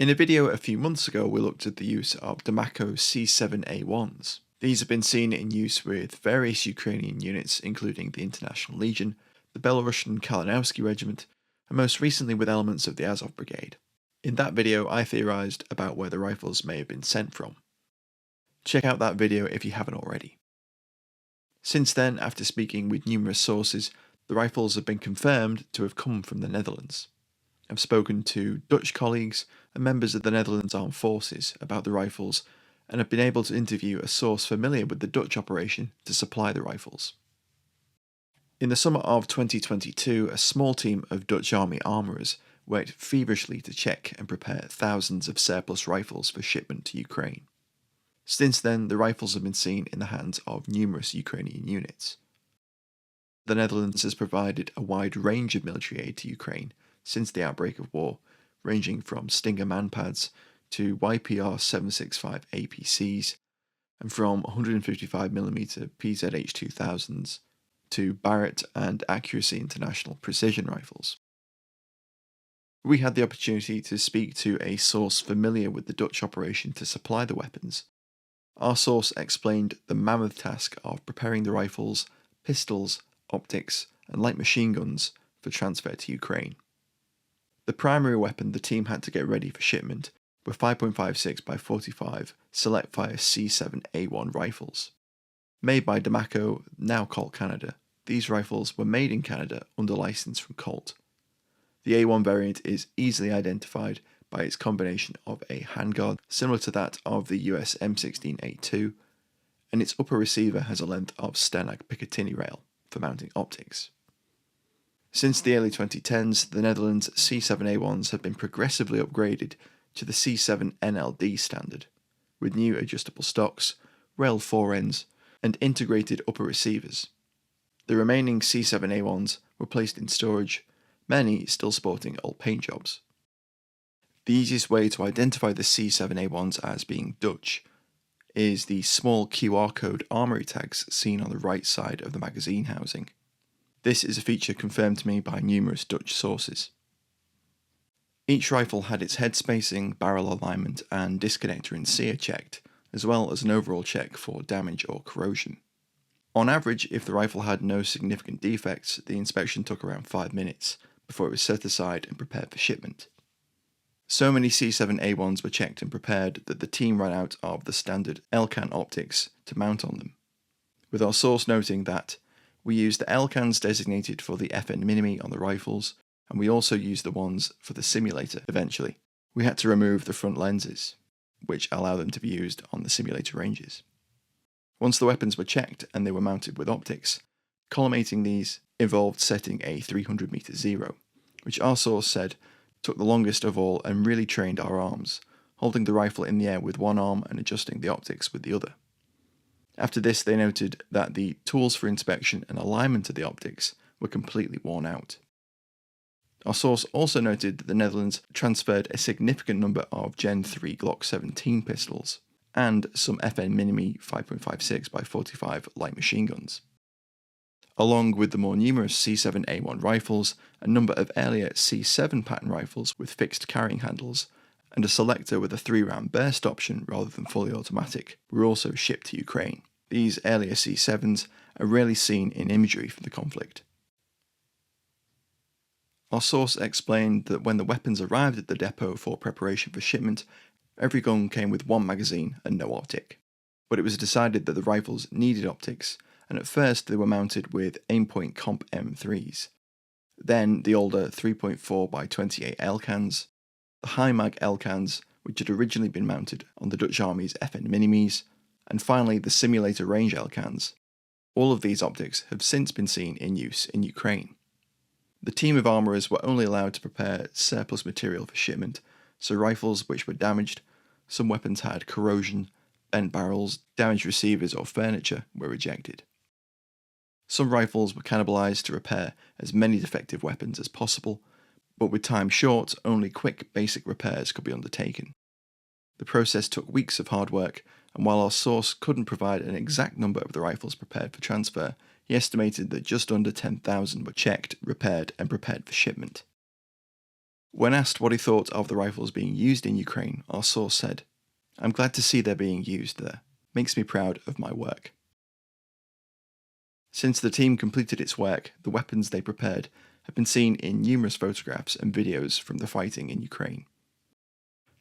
In a video a few months ago, we looked at the use of Diemaco C7 A1s. These have been seen in use with various Ukrainian units, including the International Legion, the Belarusian Kalinowski Regiment, and most recently with elements of the Azov Brigade. In that video, I theorized about where the rifles may have been sent from. Check out that video if you haven't already. Since then, after speaking with numerous sources, the rifles have been confirmed to have come from the Netherlands. I've spoken to Dutch colleagues and members of the Netherlands Armed Forces about the rifles and have been able to interview a source familiar with the Dutch operation to supply the rifles. In the summer of 2022, a small team of Dutch Army armourers worked feverishly to check and prepare thousands of surplus rifles for shipment to Ukraine. Since then, the rifles have been seen in the hands of numerous Ukrainian units. The Netherlands has provided a wide range of military aid to Ukraine since the outbreak of war, ranging from Stinger manpads to YPR 765 APCs, and from 155mm PZH 2000s to Barrett and Accuracy International precision rifles. We had the opportunity to speak to a source familiar with the Dutch operation to supply the weapons. Our source explained the mammoth task of preparing the rifles, pistols, optics, and light machine guns for transfer to Ukraine. The primary weapon the team had to get ready for shipment were 5.56 by 45 Select Fire C7 A1 rifles. Made by Diemaco, now Colt Canada, these rifles were made in Canada under license from Colt. The A1 variant is easily identified by its combination of a handguard similar to that of the US M16A2, and its upper receiver has a length of Stenag Picatinny rail for mounting optics. Since the early 2010s, the Netherlands C7A1s have been progressively upgraded to the C7 NLD standard, with new adjustable stocks, rail forends, and integrated upper receivers. The remaining C7A1s were placed in storage, many still sporting old paint jobs. The easiest way to identify the C7A1s as being Dutch is the small QR code armoury tags seen on the right side of the magazine housing. This is a feature confirmed to me by numerous Dutch sources. Each rifle had its head spacing, barrel alignment, and disconnector and sear checked, as well as an overall check for damage or corrosion. On average, if the rifle had no significant defects, the inspection took around 5 minutes before it was set aside and prepared for shipment. So many C7A1s were checked and prepared that the team ran out of the standard LCAN optics to mount on them, with our source noting that we used the LCANs designated for the FN Minimi on the rifles, and we also used the ones for the simulator eventually. We had to remove the front lenses, which allow them to be used on the simulator ranges. Once the weapons were checked and they were mounted with optics, collimating these involved setting a 300-meter zero, which our source said took the longest of all and really trained our arms, holding the rifle in the air with one arm and adjusting the optics with the other. After this, they noted that the tools for inspection and alignment of the optics were completely worn out. Our source also noted that the Netherlands transferred a significant number of Gen 3 Glock 17 pistols and some FN Minimi 5.56 by 45 light machine guns. Along with the more numerous C7A1 rifles, a number of earlier C7 pattern rifles with fixed carrying handles, and a selector with a 3-round burst option rather than fully automatic were also shipped to Ukraine. These earlier C7s are rarely seen in imagery from the conflict. Our source explained that when the weapons arrived at the depot for preparation for shipment, every gun came with one magazine and no optic. But it was decided that the rifles needed optics, and at first they were mounted with Aimpoint Comp M3s. Then the older 3.4 by 28 LCANs, the high mag LCANs, which had originally been mounted on the Dutch Army's FN Minimis, and finally the simulator range LCANs. All of these optics have since been seen in use in Ukraine. The team of armourers were only allowed to prepare surplus material for shipment, so rifles which were damaged, some weapons had corrosion, bent barrels, damaged receivers or furniture were rejected. Some rifles were cannibalised to repair as many defective weapons as possible, but with time short, only quick basic repairs could be undertaken. The process took weeks of hard work, and while our source couldn't provide an exact number of the rifles prepared for transfer, he estimated that just under 10,000 were checked, repaired and prepared for shipment. When asked what he thought of the rifles being used in Ukraine, our source said, "I'm glad to see they're being used there. Makes me proud of my work." Since the team completed its work, the weapons they prepared have been seen in numerous photographs and videos from the fighting in Ukraine.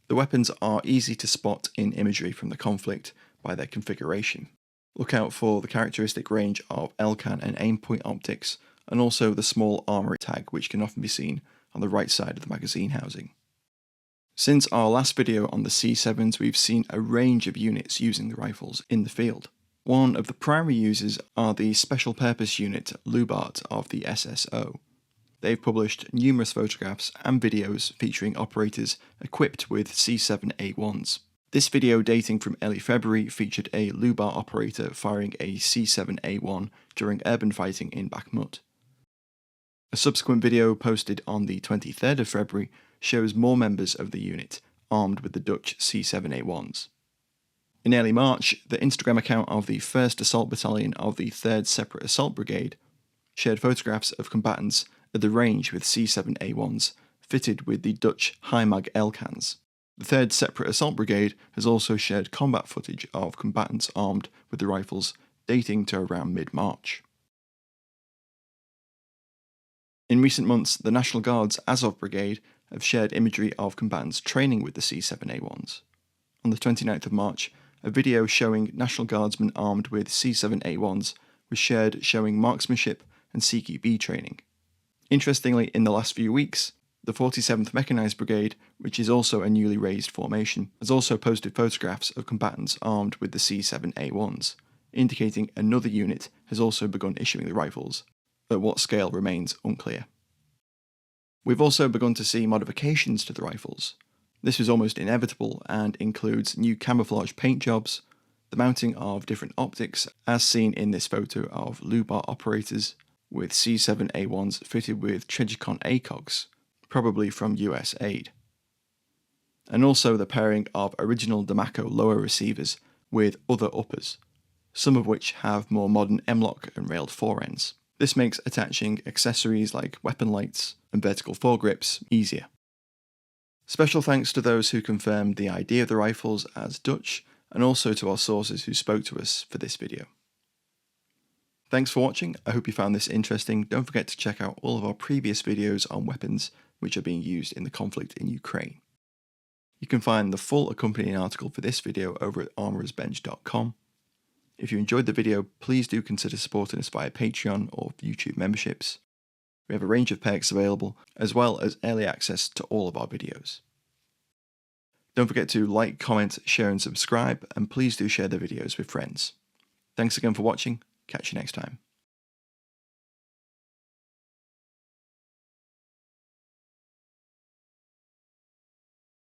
The weapons are easy to spot in imagery from the conflict by their configuration. Look out for the characteristic range of LCAN and aim point optics, and also the small armoury tag which can often be seen on the right side of the magazine housing. Since our last video on the C7s, we've seen a range of units using the rifles in the field. One of the primary users are the Special Purpose Unit Lubart of the SSO. They've published numerous photographs and videos featuring operators equipped with C7A1s. This video, dating from early February, featured a Lubar operator firing a C7A1 during urban fighting in Bakhmut. A subsequent video posted on the 23rd of February shows more members of the unit armed with the Dutch C7A1s. In early March, the Instagram account of the 1st Assault Battalion of the 3rd Separate Assault Brigade shared photographs of combatants at the range with C7A1s fitted with the Dutch high-mag LCANs. The 3rd Separate Assault Brigade has also shared combat footage of combatants armed with the rifles dating to around mid-March. In recent months, the National Guard's Azov Brigade have shared imagery of combatants training with the C7A1s. On the 29th of March, a video showing National Guardsmen armed with C7A1s was shared showing marksmanship and CQB training. Interestingly, in the last few weeks, the 47th Mechanised Brigade, which is also a newly raised formation, has also posted photographs of combatants armed with the C7A1s, indicating another unit has also begun issuing the rifles. At what scale remains unclear. We've also begun to see modifications to the rifles. This is almost inevitable and includes new camouflage paint jobs, the mounting of different optics as seen in this photo of Lubar operators with C7A1s fitted with Trigicon ACOGs, probably from US aid. And also the pairing of original Diemaco lower receivers with other uppers, some of which have more modern M-lock and railed forends. This makes attaching accessories like weapon lights and vertical foregrips easier. Special thanks to those who confirmed the idea of the rifles as Dutch, and also to our sources who spoke to us for this video. Thanks for watching. I hope you found this interesting. Don't forget to check out all of our previous videos on weapons which are being used in the conflict in Ukraine. You can find the full accompanying article for this video over at armourersbench.com. If you enjoyed the video, please do consider supporting us via Patreon or YouTube memberships. We have a range of perks available, as well as early access to all of our videos. Don't forget to like, comment, share and subscribe, and please do share the videos with friends. Thanks again for watching. Catch you next time.